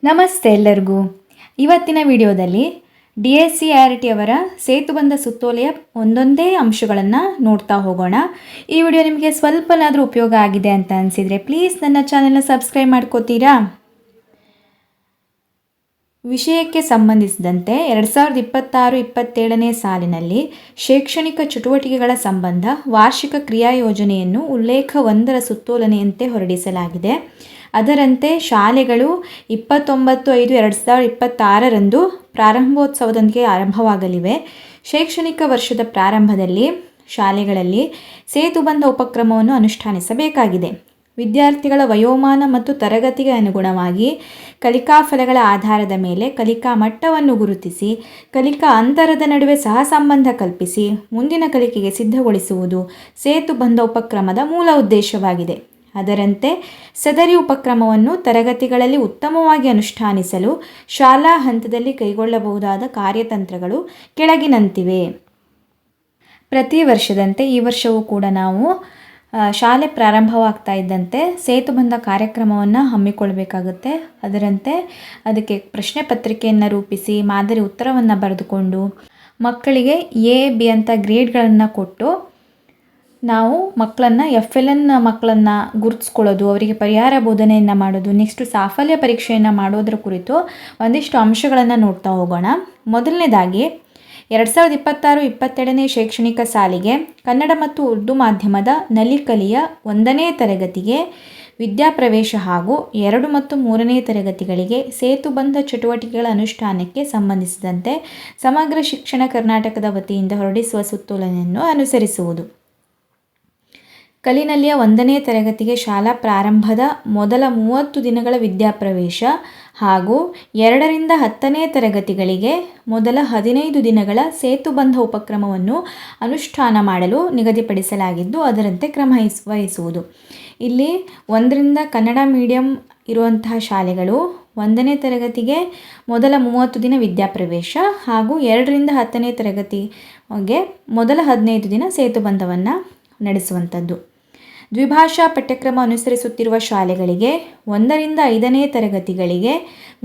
ನಮಸ್ತೆ ಎಲ್ಲರಿಗೂ. ಇವತ್ತಿನ ವಿಡಿಯೋದಲ್ಲಿ DSCRT ಅವರ ಸೇತುಬಂಧ ಸುತ್ತೋಲೆಯ ಒಂದೊಂದೇ ಅಂಶಗಳನ್ನು ನೋಡ್ತಾ ಹೋಗೋಣ. ಈ ವಿಡಿಯೋ ನಿಮಗೆ ಸ್ವಲ್ಪನಾದರೂ ಉಪಯೋಗ ಆಗಿದೆ ಅಂತ ಅನಿಸಿದರೆ ಪ್ಲೀಸ್ ನನ್ನ ಚಾನೆಲ್ನ ಸಬ್ಸ್ಕ್ರೈಬ್ ಮಾಡ್ಕೋತೀರಾ. ವಿಷಯಕ್ಕೆ ಸಂಬಂಧಿಸಿದಂತೆ 2026-27ನೇ ಸಾಲಿನಲ್ಲಿ ಶೈಕ್ಷಣಿಕ ಚಟುವಟಿಕೆಗಳ ಸಂಬಂಧ ವಾರ್ಷಿಕ ಕ್ರಿಯಾ ಯೋಜನೆಯನ್ನು ಉಲ್ಲೇಖ 1ರ ಸುತ್ತೋಲನೆಯಂತೆ ಹೊರಡಿಸಲಾಗಿದೆ. ಅದರಂತೆ ಶಾಲೆಗಳು 29/5/2026ರಂದು ಪ್ರಾರಂಭೋತ್ಸವದೊಂದಿಗೆ ಆರಂಭವಾಗಲಿವೆ. ಶೈಕ್ಷಣಿಕ ವರ್ಷದ ಪ್ರಾರಂಭದಲ್ಲಿ ಶಾಲೆಗಳಲ್ಲಿ ಸೇತುಬಂಧ ಉಪಕ್ರಮವನ್ನು ಅನುಷ್ಠಾನಿಸಬೇಕಾಗಿದೆ. ವಿದ್ಯಾರ್ಥಿಗಳ ವಯೋಮಾನ ಮತ್ತು ತರಗತಿಗೆ ಅನುಗುಣವಾಗಿ ಕಲಿಕಾ ಫಲಗಳ ಆಧಾರದ ಮೇಲೆ ಕಲಿಕಾ ಮಟ್ಟವನ್ನು ಗುರುತಿಸಿ ಕಲಿಕಾ ಅಂತರದ ನಡುವೆ ಸಹಸಂಬಂಧ ಕಲ್ಪಿಸಿ ಮುಂದಿನ ಕಲಿಕೆಗೆ ಸಿದ್ಧಗೊಳಿಸುವುದು ಸೇತುಬಂಧ ಉಪಕ್ರಮದ ಮೂಲ ಉದ್ದೇಶವಾಗಿದೆ. ಅದರಂತೆ ಸದರಿ ಉಪಕ್ರಮವನ್ನು ತರಗತಿಗಳಲ್ಲಿ ಉತ್ತಮವಾಗಿ ಅನುಷ್ಠಾನಿಸಲು ಶಾಲಾ ಹಂತದಲ್ಲಿ ಕೈಗೊಳ್ಳಬಹುದಾದ ಕಾರ್ಯತಂತ್ರಗಳು ಕೆಳಗಿನಂತಿವೆ. ಪ್ರತಿ ವರ್ಷದಂತೆ ಈ ವರ್ಷವೂ ಕೂಡ ನಾವು ಶಾಲೆ ಪ್ರಾರಂಭವಾಗ್ತಾ ಇದ್ದಂತೆ ಸೇತುಬಂಧ ಕಾರ್ಯಕ್ರಮವನ್ನು ಹಮ್ಮಿಕೊಳ್ಬೇಕಾಗುತ್ತೆ. ಅದರಂತೆ ಅದಕ್ಕೆ ಪ್ರಶ್ನೆ ಪತ್ರಿಕೆಯನ್ನು ರೂಪಿಸಿ ಮಾದರಿ ಉತ್ತರವನ್ನು ಬರೆದುಕೊಂಡು ಮಕ್ಕಳಿಗೆ A-B ಅಂತ ಗ್ರೇಡ್ಗಳನ್ನು ಕೊಟ್ಟು ನಾವು ಮಕ್ಕಳನ್ನು FLN ಮಕ್ಕಳನ್ನು ಗುರುತಿಸ್ಕೊಳ್ಳೋದು, ಅವರಿಗೆ ಪರಿಹಾರ ಬೋಧನೆಯನ್ನು ಮಾಡೋದು, ನೆಕ್ಸ್ಟು ಸಾಫಲ್ಯ ಪರೀಕ್ಷೆಯನ್ನು ಮಾಡೋದ್ರ ಕುರಿತು ಒಂದಿಷ್ಟು ಅಂಶಗಳನ್ನು ನೋಡ್ತಾ ಹೋಗೋಣ. ಮೊದಲನೇದಾಗಿ 2026-27ನೇ ಶೈಕ್ಷಣಿಕ ಸಾಲಿಗೆ ಕನ್ನಡ ಮತ್ತು ಉರ್ದು ಮಾಧ್ಯಮದ ನಲಿಕಲಿಯ 1ನೇ ತರಗತಿಗೆ ವಿದ್ಯಾಪ್ರವೇಶ ಹಾಗೂ 2 ಮತ್ತು 3ನೇ ತರಗತಿಗಳಿಗೆ ಸೇತುಬಂಧ ಚಟುವಟಿಕೆಗಳ ಅನುಷ್ಠಾನಕ್ಕೆ ಸಂಬಂಧಿಸಿದಂತೆ ಸಮಗ್ರ ಶಿಕ್ಷಣ ಕರ್ನಾಟಕದ ವತಿಯಿಂದ ಹೊರಡಿಸುವ ಸುತ್ತೋಲೆಯನ್ನು ಅನುಸರಿಸುವುದು. ಕಲಿನಲ್ಲಿಯ 1ನೇ ತರಗತಿಗೆ ಶಾಲಾ ಪ್ರಾರಂಭದ ಮೊದಲ 30 ದಿನಗಳ ವಿದ್ಯಾಪ್ರವೇಶ ಹಾಗೂ 2ರಿಂದ 10ನೇ ತರಗತಿಗಳಿಗೆ ಮೊದಲ 15 ದಿನಗಳ ಸೇತುಬಂಧ ಉಪಕ್ರಮವನ್ನು ಅನುಷ್ಠಾನ ಮಾಡಲು ನಿಗದಿಪಡಿಸಲಾಗಿದ್ದು ಅದರಂತೆ ಕ್ರಮ ವಹಿಸುವುದು. ಇಲ್ಲಿ 1ರಿಂದ ಕನ್ನಡ ಮೀಡಿಯಂ ಇರುವಂತಹ ಶಾಲೆಗಳು 1ನೇ ತರಗತಿಗೆ ಮೊದಲ 30 ದಿನ ವಿದ್ಯಾಪ್ರವೇಶ ಹಾಗೂ 2ರಿಂದ 10ನೇ ತರಗತಿಗೆ ಮೊದಲ 15 ದಿನ ಸೇತುಬಂಧವನ್ನು ನಡೆಸುವಂಥದ್ದು. ದ್ವಿಭಾಷಾ ಪಠ್ಯಕ್ರಮ ಅನುಸರಿಸುತ್ತಿರುವ ಶಾಲೆಗಳಿಗೆ 1ರಿಂದ 5ನೇ ತರಗತಿಗಳಿಗೆ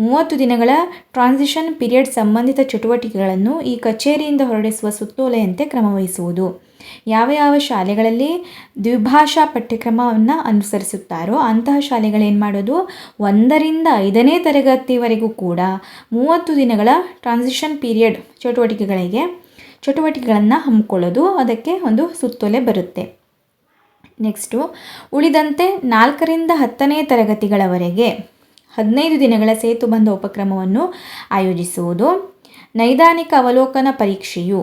30 ದಿನಗಳ ಟ್ರಾನ್ಸಿಷನ್ ಪೀರಿಯಡ್ ಸಂಬಂಧಿತ ಚಟುವಟಿಕೆಗಳನ್ನು ಈ ಕಚೇರಿಯಿಂದ ಹೊರಡಿಸುವ ಸುತ್ತೋಲೆಯಂತೆ ಕ್ರಮವಹಿಸುವುದು. ಯಾವ ಯಾವ ಶಾಲೆಗಳಲ್ಲಿ ದ್ವಿಭಾಷಾ ಪಠ್ಯಕ್ರಮವನ್ನು ಅನುಸರಿಸುತ್ತಾರೋ ಅಂತಹ ಶಾಲೆಗಳೇನು ಮಾಡೋದು, 1ರಿಂದ 5ನೇ ತರಗತಿವರೆಗೂ ಕೂಡ 30 ದಿನಗಳ ಟ್ರಾನ್ಸಿಷನ್ ಪೀರಿಯಡ್ ಚಟುವಟಿಕೆಗಳನ್ನು ಹಮ್ಮಿಕೊಳ್ಳೋದು, ಅದಕ್ಕೆ ಒಂದು ಸುತ್ತೋಲೆ ಬರುತ್ತೆ. ನೆಕ್ಸ್ಟು ಉಳಿದಂತೆ 4ರಿಂದ 10ನೇ ತರಗತಿಗಳವರೆಗೆ 15 ದಿನಗಳ ಸೇತುಬಂಧ ಉಪಕ್ರಮವನ್ನು ಆಯೋಜಿಸುವುದು. ನೈದಾನಿಕ ಅವಲೋಕನ ಪರೀಕ್ಷೆಯು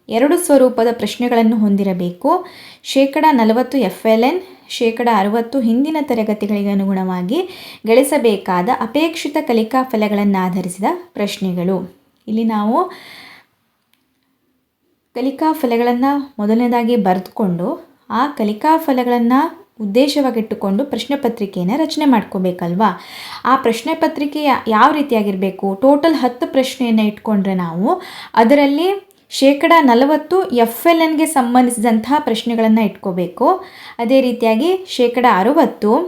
2 ಸ್ವರೂಪದ ಪ್ರಶ್ನೆಗಳನ್ನು ಹೊಂದಿರಬೇಕು. 40% FLN, 60% ಹಿಂದಿನ ತರಗತಿಗಳಿಗೆ ಅನುಗುಣವಾಗಿ ಗಳಿಸಬೇಕಾದ ಅಪೇಕ್ಷಿತ ಕಲಿಕಾ ಫಲಗಳನ್ನು ಆಧರಿಸಿದ ಪ್ರಶ್ನೆಗಳು. ಇಲ್ಲಿ ನಾವು ಕಲಿಕಾ ಫಲಗಳನ್ನು ಮೊದಲನೇದಾಗಿ ಬರೆದುಕೊಂಡು ಆ ಕಲಿಕಾ ಫಲಗಳನ್ನು ಉದ್ದೇಶವಾಗಿಟ್ಟುಕೊಂಡು ಪ್ರಶ್ನೆ ಪತ್ರಿಕೆಯನ್ನು ರಚನೆ ಮಾಡ್ಕೋಬೇಕಲ್ವಾ. ಆ ಪ್ರಶ್ನೆ ಪತ್ರಿಕೆ ಯಾವ ರೀತಿಯಾಗಿರಬೇಕು, ಟೋಟಲ್ 10 ಪ್ರಶ್ನೆಯನ್ನು ಇಟ್ಕೊಂಡ್ರೆ ನಾವು ಅದರಲ್ಲಿ 40% FLNಗೆ ಸಂಬಂಧಿಸಿದಂತಹ ಪ್ರಶ್ನೆಗಳನ್ನು ಇಟ್ಕೋಬೇಕು. ಅದೇ ರೀತಿಯಾಗಿ 60%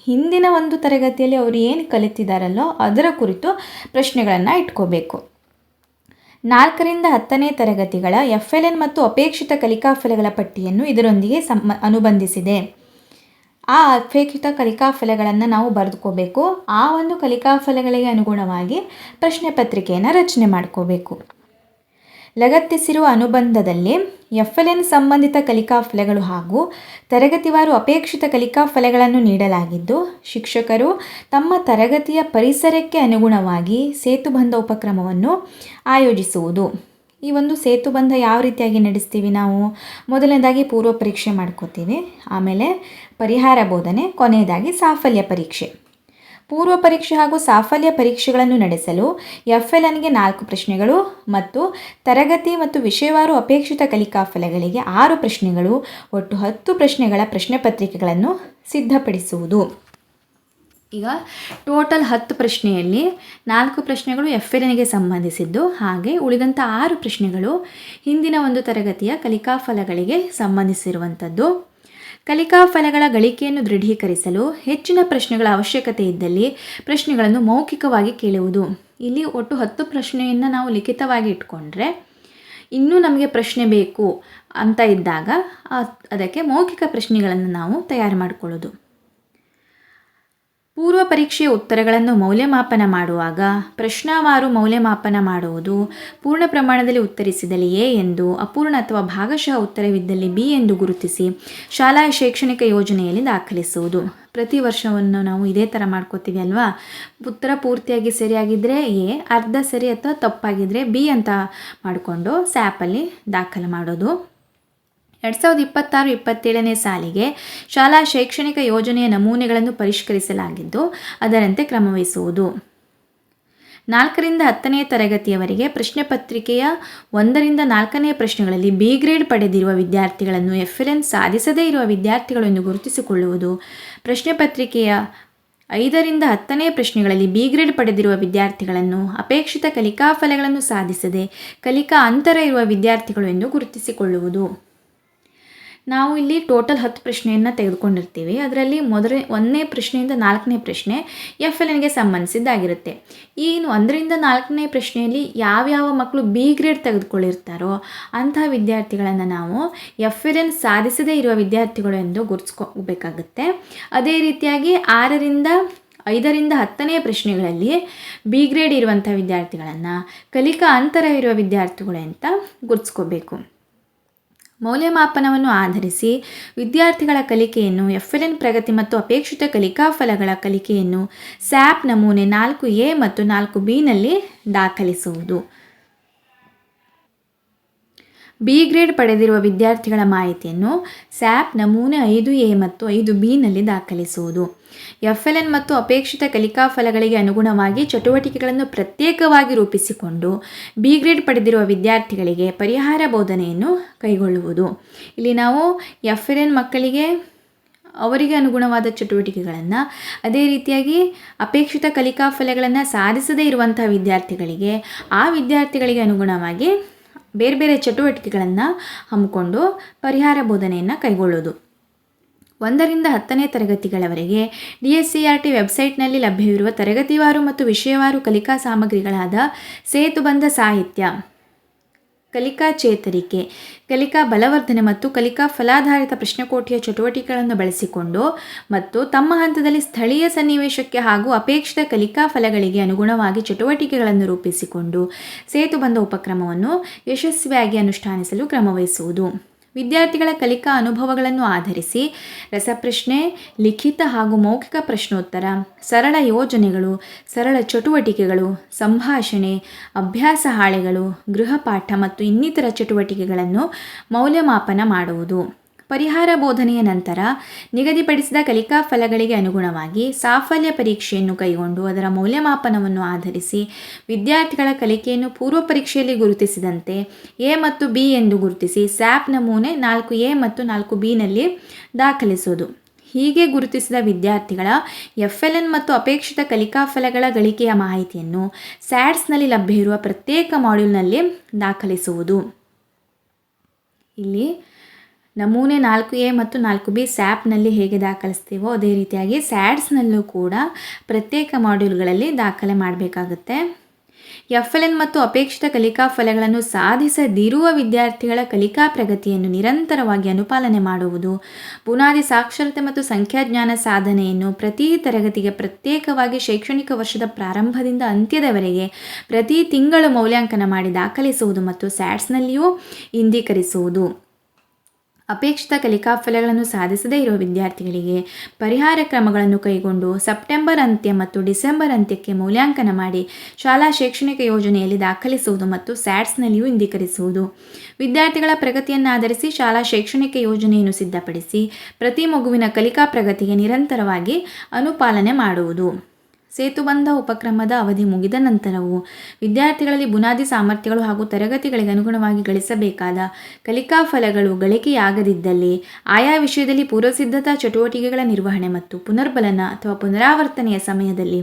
ಹಿಂದಿನ ಒಂದು ತರಗತಿಯಲ್ಲಿ ಅವರು ಏನು ಕಲಿತಿದ್ದಾರಲ್ಲೋ ಅದರ ಕುರಿತು ಪ್ರಶ್ನೆಗಳನ್ನು ಇಟ್ಕೋಬೇಕು. 4ರಿಂದ 10ನೇ ತರಗತಿಗಳ FLN ಮತ್ತು ಅಪೇಕ್ಷಿತ ಕಲಿಕಾ ಫಲಗಳ ಪಟ್ಟಿಯನ್ನು ಇದರೊಂದಿಗೆ ಅನುಬಂಧಿಸಿದೆ. ಆ ಅಪೇಕ್ಷಿತ ಕಲಿಕಾ ಫಲಗಳನ್ನು ನಾವು ಬರೆದುಕೋಬೇಕು. ಆ ಒಂದು ಕಲಿಕಾ ಫಲಗಳಿಗೆ ಅನುಗುಣವಾಗಿ ಪ್ರಶ್ನೆ ಪತ್ರಿಕೆಯನ್ನು ರಚನೆ ಮಾಡ್ಕೋಬೇಕು. ಲಗತ್ತಿಸಿರುವ ಅನುಬಂಧದಲ್ಲಿ FLN ಸಂಬಂಧಿತ ಕಲಿಕಾ ಫಲಗಳು ಹಾಗೂ ತರಗತಿವಾರು ಅಪೇಕ್ಷಿತ ಕಲಿಕಾ ಫಲಗಳನ್ನು ನೀಡಲಾಗಿದ್ದು ಶಿಕ್ಷಕರು ತಮ್ಮ ತರಗತಿಯ ಪರಿಸರಕ್ಕೆ ಅನುಗುಣವಾಗಿ ಸೇತುಬಂಧ ಉಪಕ್ರಮವನ್ನು ಆಯೋಜಿಸುವುದು. ಈ ಒಂದು ಸೇತುಬಂಧ ಯಾವ ರೀತಿಯಾಗಿ ನಡೆಸ್ತೀವಿ ನಾವು, ಮೊದಲನೇದಾಗಿ ಪೂರ್ವ ಪರೀಕ್ಷೆ ಮಾಡ್ಕೋತೀವಿ, ಆಮೇಲೆ ಪರಿಹಾರ ಬೋಧನೆ, ಕೊನೆಯದಾಗಿ ಸಾಫಲ್ಯ ಪರೀಕ್ಷೆ. ಪೂರ್ವ ಪರೀಕ್ಷೆ ಹಾಗೂ ಸಾಫಲ್ಯ ಪರೀಕ್ಷೆಗಳನ್ನು ನಡೆಸಲು FLNಗೆ 4 ಪ್ರಶ್ನೆಗಳು ಮತ್ತು ತರಗತಿ ಮತ್ತು ವಿಷಯವಾರು ಅಪೇಕ್ಷಿತ ಕಲಿಕಾ ಫಲಗಳಿಗೆ 6 ಪ್ರಶ್ನೆಗಳು, ಒಟ್ಟು 10 ಪ್ರಶ್ನೆಗಳ ಪ್ರಶ್ನೆ ಪತ್ರಿಕೆಗಳನ್ನು ಸಿದ್ಧಪಡಿಸುವುದು. ಈಗ ಟೋಟಲ್ 10 ಪ್ರಶ್ನೆಯಲ್ಲಿ 4 ಪ್ರಶ್ನೆಗಳು FLNಗೆ ಸಂಬಂಧಿಸಿದ್ದು, ಹಾಗೆ ಉಳಿದಂಥ 6 ಪ್ರಶ್ನೆಗಳು ಹಿಂದಿನ ಒಂದು ತರಗತಿಯ ಕಲಿಕಾ ಫಲಗಳಿಗೆ ಸಂಬಂಧಿಸಿರುವಂಥದ್ದು. ಕಲಿಕಾ ಫಲಗಳ ಗಳಿಕೆಯನ್ನು ದೃಢೀಕರಿಸಲು ಹೆಚ್ಚಿನ ಪ್ರಶ್ನೆಗಳ ಅವಶ್ಯಕತೆ ಇದ್ದಲ್ಲಿ ಪ್ರಶ್ನೆಗಳನ್ನು ಮೌಖಿಕವಾಗಿ ಕೇಳುವುದು. ಇಲ್ಲಿ ಒಟ್ಟು 10 ಪ್ರಶ್ನೆಯನ್ನು ನಾವು ಲಿಖಿತವಾಗಿ ಇಟ್ಕೊಂಡ್ರೆ, ಇನ್ನೂ ನಮಗೆ ಪ್ರಶ್ನೆ ಬೇಕು ಅಂತ ಇದ್ದಾಗ ಅದಕ್ಕೆ ಮೌಖಿಕ ಪ್ರಶ್ನೆಗಳನ್ನು ನಾವು ತಯಾರು ಮಾಡಿಕೊಳ್ಳೋದು. ಪೂರ್ವ ಪರೀಕ್ಷೆಯ ಉತ್ತರಗಳನ್ನು ಮೌಲ್ಯಮಾಪನ ಮಾಡುವಾಗ ಪ್ರಶ್ನಾವಾರು ಮೌಲ್ಯಮಾಪನ ಮಾಡುವುದು. ಪೂರ್ಣ ಪ್ರಮಾಣದಲ್ಲಿ ಉತ್ತರಿಸಿದಲ್ಲಿ ಎ ಎಂದು, ಅಪೂರ್ಣ ಅಥವಾ ಭಾಗಶಃ ಉತ್ತರವಿದ್ದಲ್ಲಿ ಬಿ ಎಂದು ಗುರುತಿಸಿ ಶಾಲಾ ಶೈಕ್ಷಣಿಕ ಯೋಜನೆಯಲ್ಲಿ ದಾಖಲಿಸುವುದು. ಪ್ರತಿ ವರ್ಷವನ್ನು ನಾವು ಇದೇ ಥರ ಮಾಡ್ಕೋತೀವಿ ಅಲ್ವಾ. ಉತ್ತರ ಪೂರ್ತಿಯಾಗಿ ಸರಿಯಾಗಿದ್ದರೆ ಎ, ಅರ್ಧ ಸರಿ ಅಥವಾ ತಪ್ಪಾಗಿದ್ದರೆ ಬಿ ಅಂತ ಮಾಡಿಕೊಂಡು ಸ್ಯಾಪಲ್ಲಿ ದಾಖಲೆ ಮಾಡೋದು. 2026-27ನೇ ಸಾಲಿಗೆ ಶಾಲಾ ಶೈಕ್ಷಣಿಕ ಯೋಜನೆಯ ನಮೂನೆಗಳನ್ನು ಪರಿಷ್ಕರಿಸಲಾಗಿದ್ದು ಅದರಂತೆ ಕ್ರಮವಹಿಸುವುದು. 4ರಿಂದ 10ನೇ ತರಗತಿಯವರೆಗೆ ಪ್ರಶ್ನೆ ಪತ್ರಿಕೆಯ 1ರಿಂದ 4ನೇ ಪ್ರಶ್ನೆಗಳಲ್ಲಿ ಬಿ ಗ್ರೇಡ್ ಪಡೆದಿರುವ ವಿದ್ಯಾರ್ಥಿಗಳನ್ನು FLN ಸಾಧಿಸದೇ ಇರುವ ವಿದ್ಯಾರ್ಥಿಗಳು ಎಂದು ಗುರುತಿಸಿಕೊಳ್ಳುವುದು. ಪ್ರಶ್ನೆ ಪತ್ರಿಕೆಯ 5ರಿಂದ 10ನೇ ಪ್ರಶ್ನೆಗಳಲ್ಲಿ ಬಿ ಗ್ರೇಡ್ ಪಡೆದಿರುವ ವಿದ್ಯಾರ್ಥಿಗಳನ್ನು ಅಪೇಕ್ಷಿತ ಕಲಿಕಾ ಫಲಗಳನ್ನು ಸಾಧಿಸದೆ ಕಲಿಕಾ ಅಂತರ ಇರುವ ವಿದ್ಯಾರ್ಥಿಗಳು ಎಂದು ಗುರುತಿಸಿಕೊಳ್ಳುವುದು. ನಾವು ಇಲ್ಲಿ ಟೋಟಲ್ 10 ಪ್ರಶ್ನೆಯನ್ನು ತೆಗೆದುಕೊಂಡಿರ್ತೀವಿ. ಅದರಲ್ಲಿ 1ನೇ ಪ್ರಶ್ನೆಯಿಂದ 4ನೇ ಪ್ರಶ್ನೆ FLNಗೆ ಸಂಬಂಧಿಸಿದ್ದಾಗಿರುತ್ತೆ. ಈ 1ರಿಂದ 4ನೇ ಪ್ರಶ್ನೆಯಲ್ಲಿ ಯಾವ್ಯಾವ ಮಕ್ಕಳು ಬಿ ಗ್ರೇಡ್ ತೆಗೆದುಕೊಳ್ಳಿರ್ತಾರೋ ಅಂತಹ ವಿದ್ಯಾರ್ಥಿಗಳನ್ನು ನಾವು FLN ಸಾಧಿಸದೇ ಇರುವ ವಿದ್ಯಾರ್ಥಿಗಳು ಎಂದು ಗುರುತಿಸ್ಕೋಬೇಕಾಗುತ್ತೆ. ಅದೇ ರೀತಿಯಾಗಿ 6ರಿಂದ 5ರಿಂದ 10ನೇ ಪ್ರಶ್ನೆಗಳಲ್ಲಿ ಬಿ ಗ್ರೇಡ್ ಇರುವಂಥ ವಿದ್ಯಾರ್ಥಿಗಳನ್ನು ಕಲಿಕಾ ಅಂತರ ಇರುವ ವಿದ್ಯಾರ್ಥಿಗಳು ಅಂತ ಗುರುತಿಸ್ಕೋಬೇಕು. ಮೌಲ್ಯಮಾಪನವನ್ನು ಆಧರಿಸಿ ವಿದ್ಯಾರ್ಥಿಗಳ ಕಲಿಕೆಯನ್ನು FLN ಪ್ರಗತಿ ಮತ್ತು ಅಪೇಕ್ಷಿತ ಕಲಿಕಾ ಫಲಗಳ ಕಲಿಕೆಯನ್ನು ಸ್ಯಾಪ್ ನಮೂನೆ 4A ಮತ್ತು 4Bನಲ್ಲಿ ದಾಖಲಿಸುವುದು. ಬಿ ಗ್ರೇಡ್ ಪಡೆದಿರುವ ವಿದ್ಯಾರ್ಥಿಗಳ ಮಾಹಿತಿಯನ್ನು ಸ್ಯಾಪ್ ನಮೂನೆ 5A ಮತ್ತು 5Bನಲ್ಲಿ ದಾಖಲಿಸುವುದು. FLN ಮತ್ತು ಅಪೇಕ್ಷಿತ ಕಲಿಕಾ ಫಲಗಳಿಗೆ ಅನುಗುಣವಾಗಿ ಚಟುವಟಿಕೆಗಳನ್ನು ಪ್ರತ್ಯೇಕವಾಗಿ ರೂಪಿಸಿಕೊಂಡು ಬಿ ಗ್ರೇಡ್ ಪಡೆದಿರುವ ವಿದ್ಯಾರ್ಥಿಗಳಿಗೆ ಪರಿಹಾರ ಬೋಧನೆಯನ್ನು ಕೈಗೊಳ್ಳುವುದು. ಇಲ್ಲಿ ನಾವು FLN ಮಕ್ಕಳಿಗೆ ಅವರಿಗೆ ಅನುಗುಣವಾದ ಚಟುವಟಿಕೆಗಳನ್ನು, ಅದೇ ರೀತಿಯಾಗಿ ಅಪೇಕ್ಷಿತ ಕಲಿಕಾ ಫಲಗಳನ್ನು ಸಾಧಿಸದೇ ಇರುವಂಥ ವಿದ್ಯಾರ್ಥಿಗಳಿಗೆ ಆ ವಿದ್ಯಾರ್ಥಿಗಳಿಗೆ ಅನುಗುಣವಾಗಿ ಬೇರೆ ಬೇರೆ ಚಟುವಟಿಕೆಗಳನ್ನು ಹಮ್ಮಿಕೊಂಡು ಪರಿಹಾರ ಬೋಧನೆಯನ್ನು ಕೈಗೊಳ್ಳೋದು. 1ರಿಂದ 10ನೇ ತರಗತಿಗಳವರೆಗೆ DSCRT ವೆಬ್ಸೈಟ್ನಲ್ಲಿ ಲಭ್ಯವಿರುವ ತರಗತಿವಾರು ಮತ್ತು ವಿಷಯವಾರು ಕಲಿಕಾ ಸಾಮಗ್ರಿಗಳಾದ ಸೇತುಬಂಧ ಸಾಹಿತ್ಯ, ಕಲಿಕಾ ಚೇತರಿಕೆ, ಕಲಿಕಾ ಬಲವರ್ಧನೆ ಮತ್ತು ಕಲಿಕಾ ಫಲಾಧಾರಿತ ಪ್ರಶ್ನೆಕೋಟಿಯ ಚಟುವಟಿಕೆಗಳನ್ನು ಬಳಸಿಕೊಂಡು ಮತ್ತು ತಮ್ಮ ಹಂತದಲ್ಲಿ ಸ್ಥಳೀಯ ಸನ್ನಿವೇಶಕ್ಕೆ ಹಾಗೂ ಅಪೇಕ್ಷಿತ ಕಲಿಕಾ ಫಲಗಳಿಗೆ ಅನುಗುಣವಾಗಿ ಚಟುವಟಿಕೆಗಳನ್ನು ರೂಪಿಸಿಕೊಂಡು ಸೇತುಬಂಧ ಉಪಕ್ರಮವನ್ನು ಯಶಸ್ವಿಯಾಗಿ ಅನುಷ್ಠಾನಿಸಲು ಕ್ರಮವಹಿಸುವುದು. ವಿದ್ಯಾರ್ಥಿಗಳ ಕಲಿಕಾ ಅನುಭವಗಳನ್ನು ಆಧರಿಸಿ ರಸಪ್ರಶ್ನೆ, ಲಿಖಿತ ಹಾಗೂ ಮೌಖಿಕ ಪ್ರಶ್ನೋತ್ತರ, ಸರಳ ಯೋಜನೆಗಳು, ಸರಳ ಚಟುವಟಿಕೆಗಳು, ಸಂಭಾಷಣೆ, ಅಭ್ಯಾಸ ಹಾಳೆಗಳು, ಗೃಹಪಾಠ ಮತ್ತು ಇನ್ನಿತರ ಚಟುವಟಿಕೆಗಳನ್ನು ಮೌಲ್ಯಮಾಪನ ಮಾಡುವುದು. ಪರಿಹಾರ ಬೋಧನೆಯ ನಂತರ ನಿಗದಿಪಡಿಸಿದ ಕಲಿಕಾ ಫಲಗಳಿಗೆ ಅನುಗುಣವಾಗಿ ಸಾಫಲ್ಯ ಪರೀಕ್ಷೆಯನ್ನು ಕೈಗೊಂಡು ಅದರ ಮೌಲ್ಯಮಾಪನವನ್ನು ಆಧರಿಸಿ ವಿದ್ಯಾರ್ಥಿಗಳ ಕಲಿಕೆಯನ್ನು ಪೂರ್ವ ಪರೀಕ್ಷೆಯಲ್ಲಿ ಗುರುತಿಸಿದಂತೆ ಎ ಮತ್ತು ಬಿ ಎಂದು ಗುರುತಿಸಿ ಸ್ಯಾಪ್ ನಮೂನೆ 4A ಮತ್ತು 4Bನಲ್ಲಿ ದಾಖಲಿಸುವುದು. ಹೀಗೆ ಗುರುತಿಸಿದ ವಿದ್ಯಾರ್ಥಿಗಳ FLN ಮತ್ತು ಅಪೇಕ್ಷಿತ ಕಲಿಕಾ ಫಲಗಳ ಗಳಿಕೆಯ ಮಾಹಿತಿಯನ್ನು ಸ್ಯಾಟ್ಸ್ನಲ್ಲಿ ಲಭ್ಯವಿರುವ ಪ್ರತ್ಯೇಕ ಮಾಡ್ಯೂಲ್ನಲ್ಲಿ ದಾಖಲಿಸುವುದು. ಇಲ್ಲಿ ನಮೂನೆ 4A ಮತ್ತು 4B ಸ್ಯಾಪ್ನಲ್ಲಿ ಹೇಗೆ ದಾಖಲಿಸ್ತೀವೋ ಅದೇ ರೀತಿಯಾಗಿ ಸ್ಯಾಟ್ಸ್ನಲ್ಲೂ ಕೂಡ ಪ್ರತ್ಯೇಕ ಮಾಡ್ಯೂಲ್ಗಳಲ್ಲಿ ದಾಖಲೆ ಮಾಡಬೇಕಾಗುತ್ತೆ. FLN ಮತ್ತು ಅಪೇಕ್ಷಿತ ಕಲಿಕಾ ಫಲಗಳನ್ನು ಸಾಧಿಸದಿರುವ ವಿದ್ಯಾರ್ಥಿಗಳ ಕಲಿಕಾ ಪ್ರಗತಿಯನ್ನು ನಿರಂತರವಾಗಿ ಅನುಪಾಲನೆ ಮಾಡುವುದು. ಬುನಾದಿ ಸಾಕ್ಷರತೆ ಮತ್ತು ಸಂಖ್ಯಾಜ್ಞಾನ ಸಾಧನೆಯನ್ನು ಪ್ರತಿ ತರಗತಿಗೆ ಪ್ರತ್ಯೇಕವಾಗಿ ಶೈಕ್ಷಣಿಕ ವರ್ಷದ ಪ್ರಾರಂಭದಿಂದ ಅಂತ್ಯದವರೆಗೆ ಪ್ರತಿ ತಿಂಗಳು ಮೌಲ್ಯಾಂಕನ ಮಾಡಿ ದಾಖಲಿಸುವುದು ಮತ್ತು ಸ್ಯಾಟ್ಸ್ನಲ್ಲಿಯೂ ಇಂದೀಕರಿಸುವುದು. ಅಪೇಕ್ಷಿತ ಕಲಿಕಾ ಫಲಗಳನ್ನು ಸಾಧಿಸದೇ ಇರುವ ವಿದ್ಯಾರ್ಥಿಗಳಿಗೆ ಪರಿಹಾರ ಕ್ರಮಗಳನ್ನು ಕೈಗೊಂಡು ಸೆಪ್ಟೆಂಬರ್ ಅಂತ್ಯ ಮತ್ತು ಡಿಸೆಂಬರ್ ಅಂತ್ಯಕ್ಕೆ ಮೌಲ್ಯಾಂಕನ ಮಾಡಿ ಶಾಲಾ ಶೈಕ್ಷಣಿಕ ಯೋಜನೆಯಲ್ಲಿ ದಾಖಲಿಸುವುದು ಮತ್ತು ಸ್ಯಾಟ್ಸ್ನಲ್ಲಿಯೂ ಇಂದೀಕರಿಸುವುದು. ವಿದ್ಯಾರ್ಥಿಗಳ ಪ್ರಗತಿಯನ್ನು ಆಧರಿಸಿ ಶಾಲಾ ಶೈಕ್ಷಣಿಕ ಯೋಜನೆಯನ್ನು ಸಿದ್ಧಪಡಿಸಿ ಪ್ರತಿ ಮಗುವಿನ ಕಲಿಕಾ ಪ್ರಗತಿಗೆ ನಿರಂತರವಾಗಿ ಅನುಪಾಲನೆ ಮಾಡುವುದು. ಸೇತುಬಂಧ ಉಪಕ್ರಮದ ಅವಧಿ ಮುಗಿದ ನಂತರವೂ ವಿದ್ಯಾರ್ಥಿಗಳಲ್ಲಿ ಬುನಾದಿ ಸಾಮರ್ಥ್ಯಗಳು ಹಾಗೂ ತರಗತಿಗಳಿಗೆ ಅನುಗುಣವಾಗಿ ಗಳಿಸಬೇಕಾದ ಕಲಿಕಾ ಫಲಗಳು ಗಳಿಕೆಯಾಗದಿದ್ದಲ್ಲಿ ಆಯಾ ವಿಷಯದಲ್ಲಿ ಪೂರ್ವಸಿದ್ಧತಾ ಚಟುವಟಿಕೆಗಳ ನಿರ್ವಹಣೆ ಮತ್ತು ಪುನರ್ಬಲನ ಅಥವಾ ಪುನರಾವರ್ತನೆಯ ಸಮಯದಲ್ಲಿ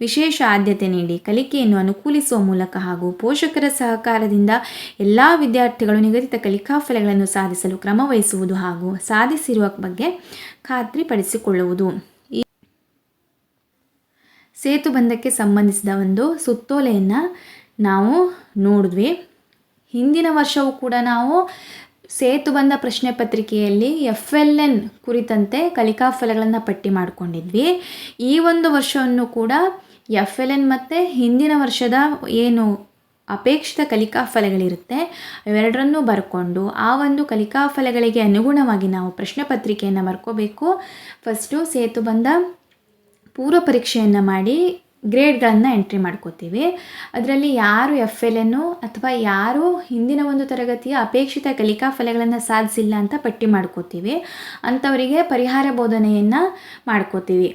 ವಿಶೇಷ ಆದ್ಯತೆ ನೀಡಿ ಕಲಿಕೆಯನ್ನು ಅನುಕೂಲಿಸುವ ಮೂಲಕ ಹಾಗೂ ಪೋಷಕರ ಸಹಕಾರದಿಂದ ಎಲ್ಲ ವಿದ್ಯಾರ್ಥಿಗಳು ನಿಗದಿತ ಕಲಿಕಾ ಫಲಗಳನ್ನು ಸಾಧಿಸಲು ಕ್ರಮವಹಿಸುವುದು ಹಾಗೂ ಸಾಧಿಸಿರುವ ಬಗ್ಗೆ ಖಾತ್ರಿಪಡಿಸಿಕೊಳ್ಳುವುದು. ಸೇತುಬಂಧಕ್ಕೆ ಸಂಬಂಧಿಸಿದ ಒಂದು ಸುತ್ತೋಲೆಯನ್ನು ನಾವು ನೋಡಿದ್ವಿ. ಹಿಂದಿನ ವರ್ಷವೂ ಕೂಡ ನಾವು ಸೇತುಬಂಧ ಪ್ರಶ್ನೆ ಪತ್ರಿಕೆಯಲ್ಲಿ FLN ಕುರಿತಂತೆ ಕಲಿಕಾ ಫಲಗಳನ್ನು ಪಟ್ಟಿ ಮಾಡಿಕೊಂಡಿದ್ವಿ. ಈ ಒಂದು ವರ್ಷವನ್ನು ಕೂಡ FLN ಮತ್ತು ಹಿಂದಿನ ವರ್ಷದ ಏನು ಅಪೇಕ್ಷಿತ ಕಲಿಕಾ ಫಲಗಳಿರುತ್ತೆ ಅವೆರಡರನ್ನೂ ಬರ್ಕೊಂಡು ಆ ಒಂದು ಕಲಿಕಾ ಫಲಗಳಿಗೆ ಅನುಗುಣವಾಗಿ ನಾವು ಪ್ರಶ್ನೆ ಪತ್ರಿಕೆಯನ್ನು ಬರ್ಕೋಬೇಕು. ಫಸ್ಟು ಸೇತುಬಂಧ ಪೂರ್ವ ಪರೀಕ್ಷೆಯನ್ನು ಮಾಡಿ ಗ್ರೇಡ್ಗಳನ್ನು ಎಂಟ್ರಿ ಮಾಡ್ಕೋತೀವಿ. ಅದರಲ್ಲಿ ಯಾರು FLN ಅಥವಾ ಯಾರು ಹಿಂದಿನ ಒಂದು ತರಗತಿಯ ಅಪೇಕ್ಷಿತ ಕಲಿಕಾ ಫಲಗಳನ್ನು ಸಾಧಿಸಿಲ್ಲ ಅಂತ ಪಟ್ಟಿ ಮಾಡ್ಕೋತೀವಿ. ಅಂಥವರಿಗೆ ಪರಿಹಾರ ಬೋಧನೆಯನ್ನು ಮಾಡ್ಕೋತೀವಿ.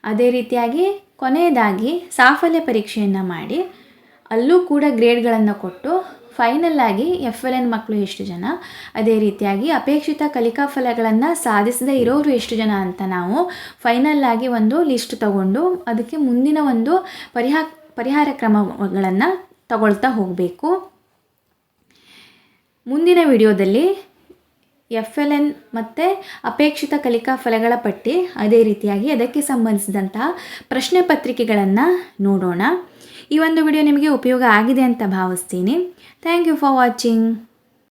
ಅದೇ ರೀತಿಯಾಗಿ ಕೊನೆಯದಾಗಿ ಸಾಫಲ್ಯ ಪರೀಕ್ಷೆಯನ್ನು ಮಾಡಿ ಅಲ್ಲೂ ಕೂಡ ಗ್ರೇಡ್ಗಳನ್ನು ಕೊಟ್ಟು ಫೈನಲ್ಲಾಗಿ FLN ಮಕ್ಕಳು ಎಷ್ಟು ಜನ, ಅದೇ ರೀತಿಯಾಗಿ ಅಪೇಕ್ಷಿತ ಕಲಿಕಾ ಫಲಗಳನ್ನು ಸಾಧಿಸದೇ ಇರೋರು ಎಷ್ಟು ಜನ ಅಂತ ನಾವು ಫೈನಲ್ಲಾಗಿ ಒಂದು ಲಿಸ್ಟ್ ತಗೊಂಡು ಅದಕ್ಕೆ ಮುಂದಿನ ಒಂದು ಪರಿಹಾರ ಕ್ರಮಗಳನ್ನು ತಗೊಳ್ತಾ ಹೋಗಬೇಕು. ಮುಂದಿನ ವಿಡಿಯೋದಲ್ಲಿ FLN ಮತ್ತು ಅಪೇಕ್ಷಿತ ಕಲಿಕಾ ಫಲಗಳ ಪಟ್ಟಿ ಅದೇ ರೀತಿಯಾಗಿ ಅದಕ್ಕೆ ಸಂಬಂಧಿಸಿದಂತಹ ಪ್ರಶ್ನೆ ಪತ್ರಿಕೆಗಳನ್ನು ನೋಡೋಣ. ಈ ಒಂದು ವಿಡಿಯೋ ನಿಮಗೆ ಉಪಯೋಗ ಆಗಿದೆ ಅಂತ ಭಾವಿಸ್ತೀನಿ. Thank you for watching.